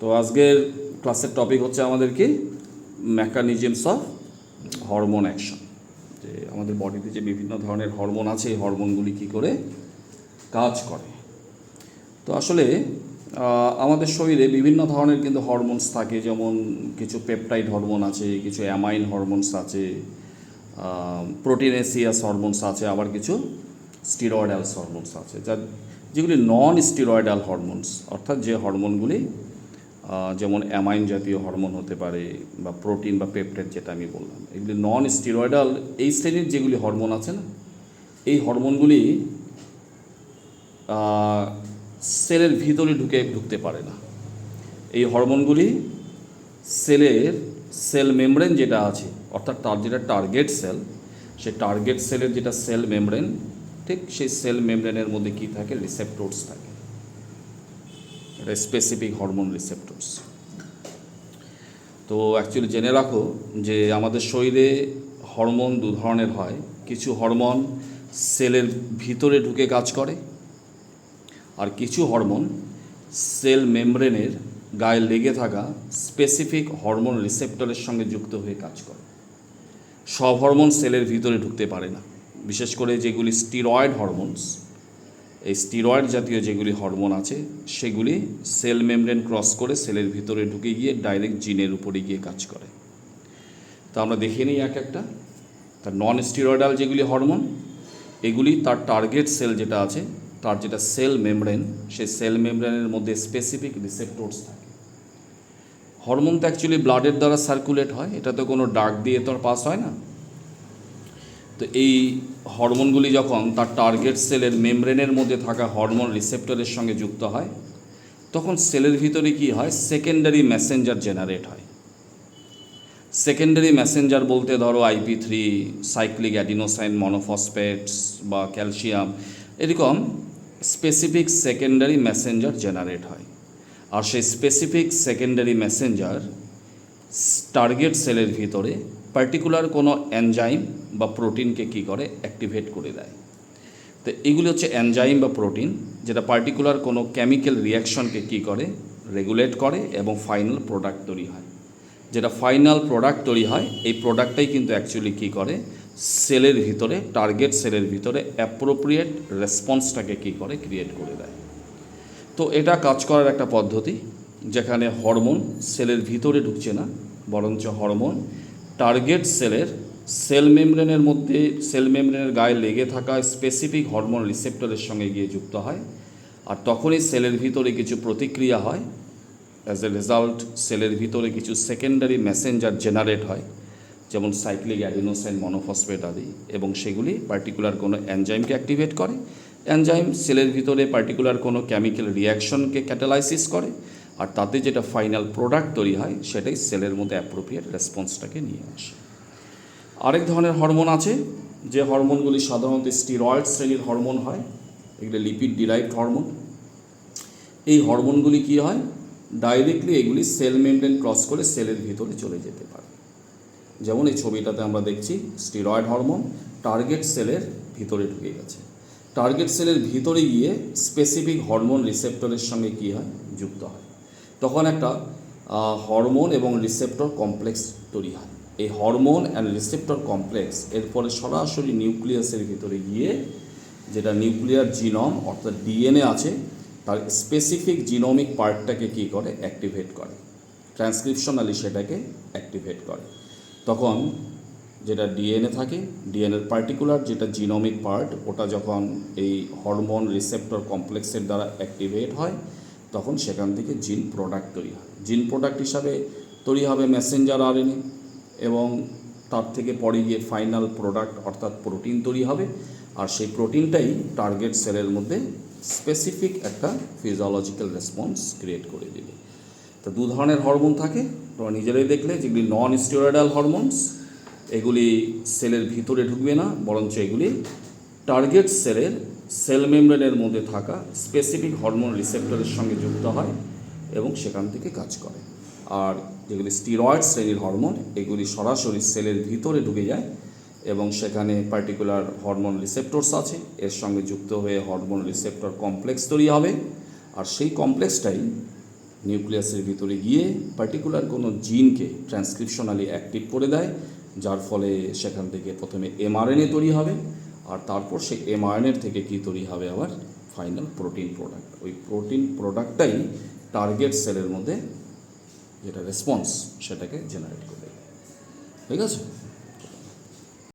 তো আজকের ক্লাসের টপিক হচ্ছে আমাদের কি মেকানিজমস অফ হরমোন অ্যাকশন, যে আমাদের বডিতে যে বিভিন্ন ধরনের হরমোন আছে এই হরমোনগুলি কী করে কাজ করে। তো আসলে আমাদের শরীরে বিভিন্ন ধরনের কিন্তু হরমোনস থাকে, যেমন কিছু পেপটাইড হরমোন আছে, কিছু অ্যামাইন হরমোনস আছে, প্রোটিনেসিয়াস হরমোনস আছে, আবার কিছু স্টিরয়েডালস হরমোনস আছে, যেগুলি নন স্টিরয়েডাল হরমোনস, অর্থাৎ যে হরমোনগুলি যেমন অ্যামাইন জাতীয় হরমোন হতে পারে বা প্রোটিন বা পেপটাইড যেটা আমি বললাম, এগুলি নন স্টিরয়েডাল এই শ্রেণীর যেগুলি হরমোন আছে না, এই হরমোনগুলি সেলের ভিতরে ঢুকতে পারে না। এই হরমোনগুলি সেল মেমব্রেন যেটা আছে, অর্থাৎ তার যেটা টার্গেট সেল, সেই টার্গেট সেলের যেটা সেল মেমব্রেন, ঠিক সেই সেল মেমব্রেনের মধ্যে কী থাকে, রিসেপ্টরস থাকে, এটা স্পেসিফিক হরমোন রিসেপ্টরস। তো অ্যাকচুয়ালি জেনে রাখো যে আমাদের শরীরে হরমোন দু ধরনের হয়। কিছু হরমোন সেলের ভিতরে ঢুকে কাজ করে, আর কিছু হরমোন সেল মেমব্রেনের গায়ে লেগে থাকা স্পেসিফিক হরমোন রিসেপ্টরের সঙ্গে যুক্ত হয়ে কাজ করে। সব হরমোন সেলের ভিতরে ঢুকতে পারে না, বিশেষ করে যেগুলি স্টিরয়েড হরমোনস, এই স্টিরয়েড জাতীয় যেগুলি হরমোন আছে সেগুলি সেল মেমব্রেন ক্রস করে সেলের ভিতরে ঢুকে গিয়ে ডাইরেক্ট জিনের উপরে গিয়ে কাজ করে। তো আমরা দেখে নিই এক একটা। তার নন স্টিরয়েডাল যেগুলি হরমোন, এগুলি তার টার্গেট সেল যেটা আছে, তার যেটা সেল মেমব্রেন, সেই সেল মেমব্রেনের মধ্যে স্পেসিফিক রিসেপ্টরস থাকে। হরমোন তো অ্যাকচুয়ালি ব্লাডের দ্বারা সার্কুলেট হয়, এটা তো কোনো ডাক দিয়ে তো আর পাস হয় না। তো এই হরমোনগুলি যখন তার টার্গেট সেলের মেমব্রেনের মধ্যে থাকা হরমোন রিসেপ্টরের সঙ্গে যুক্ত হয়, তখন সেলের ভিতরে কি হয়, সেকেন্ডারি মেসেঞ্জার জেনারেট হয়। সেকেন্ডারি মেসেঞ্জার বলতে ধরো IP3, সাইক্লিক অ্যাডিনোসাইন মনোফসফেটস বা ক্যালসিয়াম, এরকম স্পেসিফিক সেকেন্ডারি মেসেঞ্জার জেনারেট হয়। আর সেই স্পেসিফিক সেকেন্ডারি মেসেঞ্জার টার্গেট সেলের ভিতরে পার্টিকুলার কোনো এনজাইম বা প্রোটিনকে কী করে, অ্যাক্টিভেট করে দেয়। তো এগুলি হচ্ছে এনজাইম বা প্রোটিন, যেটা পার্টিকুলার কোনো কেমিক্যাল রিয়াকশনকে কী করে, রেগুলেট করে এবং ফাইনাল প্রোডাক্ট তৈরি হয়। যেটা ফাইনাল প্রোডাক্ট তৈরি হয়, এই প্রোডাক্টটাই কিন্তু অ্যাকচুয়ালি কী করে, সেলের ভিতরে, টার্গেট সেলের ভিতরে অ্যাপ্রোপ্রিয়েট রেসপন্সটাকে কী করে, ক্রিয়েট করে দেয়। তো এটা কাজ করার একটা পদ্ধতি, যেখানে হরমোন সেলের ভিতরে ঢুকছে না, বরঞ্চ হরমোন টার্গেট সেলের সেল মেমব্রেনের মধ্যে, সেল মেমব্রেনের গায়ে লেগে থাকা স্পেসিফিক হরমোন রিসেপ্টরের সঙ্গে গিয়ে যুক্ত হয়। আর তখনই সেলের ভিতরে কিছু প্রতিক্রিয়া হয়, অ্যাজ এ রেজাল্ট সেলের ভিতরে কিছু সেকেন্ডারি মেসেঞ্জার জেনারেট হয়, যেমন সাইক্লিক অ্যাডিনোসাইন মনোফসফেট আদি, এবং সেগুলি পার্টিকুলার কোনো এনজাইমকে অ্যাক্টিভেট করে। এনজাইম সেলের ভিতরে পার্টিকুলার কোনো কেমিক্যাল রিয়াকশনকে ক্যাটালাইসিস করে, আর তাতে যেটা ফাইনাল প্রোডাক্ট তৈরি হয় সেটাই সেলের মধ্যে অ্যাপ্রোপ্রিয়েট রেসপন্সটাকে নিয়ে আসে। আরেক ধরনের হরমোন আছে, যে হরমোনগুলি সাধারণত স্টিরয়েড শ্রেণীর হরমোন হয়, এগুলো লিপিড ডিরাইভড হরমোন। এই হরমোনগুলি কী হয়, ডাইরেক্টলি এগুলি সেল মেমব্রেন ক্রস করে সেলের ভিতরে চলে যেতে পারে। যেমন এই ছবিটাতে আমরা দেখছি স্টিরয়েড হরমোন টার্গেট সেলের ভিতরে ঢুকে গেছে। টার্গেট সেলের ভিতরে গিয়ে স্পেসিফিক হরমোন রিসেপ্টরের সঙ্গে কী হয়, যুক্ত হয়। তখন একটা হরমোন এবং রিসেপ্টর কমপ্লেক্স তৈরি হয়। এই হরমোন অ্যান্ড রিসেপ্টর কমপ্লেক্স এরপরে সরাসরি নিউক্লিয়াসের ভিতরে গিয়ে, যেটা নিউক্লিয়ার জিনোম অর্থাৎ DNA আছে, তার স্পেসিফিক জিনোমিক পার্টটাকে কী করে, অ্যাক্টিভেট করে, ট্রান্সক্রিপশনালি সেটাকে অ্যাক্টিভেট করে। তখন যেটা DNA থাকে, ডিএনএর পার্টিকুলার যেটা জিনোমিক পার্ট, ওটা যখন এই হরমোন রিসেপ্টর কমপ্লেক্সের দ্বারা অ্যাক্টিভেট হয়, তখন সেখান থেকে জিন প্রোডাক্ট তৈরি হয়। জিন প্রোডাক্ট হিসাবে তৈরি হবে মেসেঞ্জার RNA, এবং তার থেকে পরে গিয়ে ফাইনাল প্রোডাক্ট অর্থাৎ প্রোটিন তৈরি হবে। আর সেই প্রোটিনটাই টার্গেট সেলের মধ্যে স্পেসিফিক একটা ফিজিওলজিক্যাল রেসপন্স ক্রিয়েট করে দেবে। তো দু ধরনের হরমোন থাকে, তোমরা নিজেরাই দেখলে, যেগুলি নন স্টেরয়েডাল হরমোনস, এগুলি সেলের ভিতরে ঢুকবে না, বরঞ্চ এগুলি টার্গেট সেলের সেল মেমব্রেনের মধ্যে থাকা স্পেসিফিক হরমোন রিসেপ্টরের সঙ্গে যুক্ত হয় এবং সেখান থেকে কাজ করে। আর যেগুলি স্টিরয়েড শ্রেণীর হরমোন, এগুলি সরাসরি সেলের ভিতরে ঢুকে যায় এবং সেখানে পার্টিকুলার হরমোন রিসেপ্টরস আছে, এর সঙ্গে যুক্ত হয়ে হরমোন রিসেপ্টর কমপ্লেক্স তৈরি হবে। আর সেই কমপ্লেক্সটাই নিউক্লিয়াসের ভিতরে গিয়ে পার্টিকুলার কোনো জিনকে ট্রান্সক্রিপশনালি অ্যাক্টিভ করে দেয়, যার ফলে সেখান থেকে প্রথমে এমআরএনএ তৈরি হবে, আর তারপর সেই এমআরএনএর থেকে কী তৈরি হবে আবার ফাইনাল প্রোটিন প্রোডাক্ট। ওই প্রোটিন প্রোডাক্টটাই টার্গেট সেলের মধ্যে যেটা রেসপন্স সেটাকে জেনারেট করে। ঠিক আছে।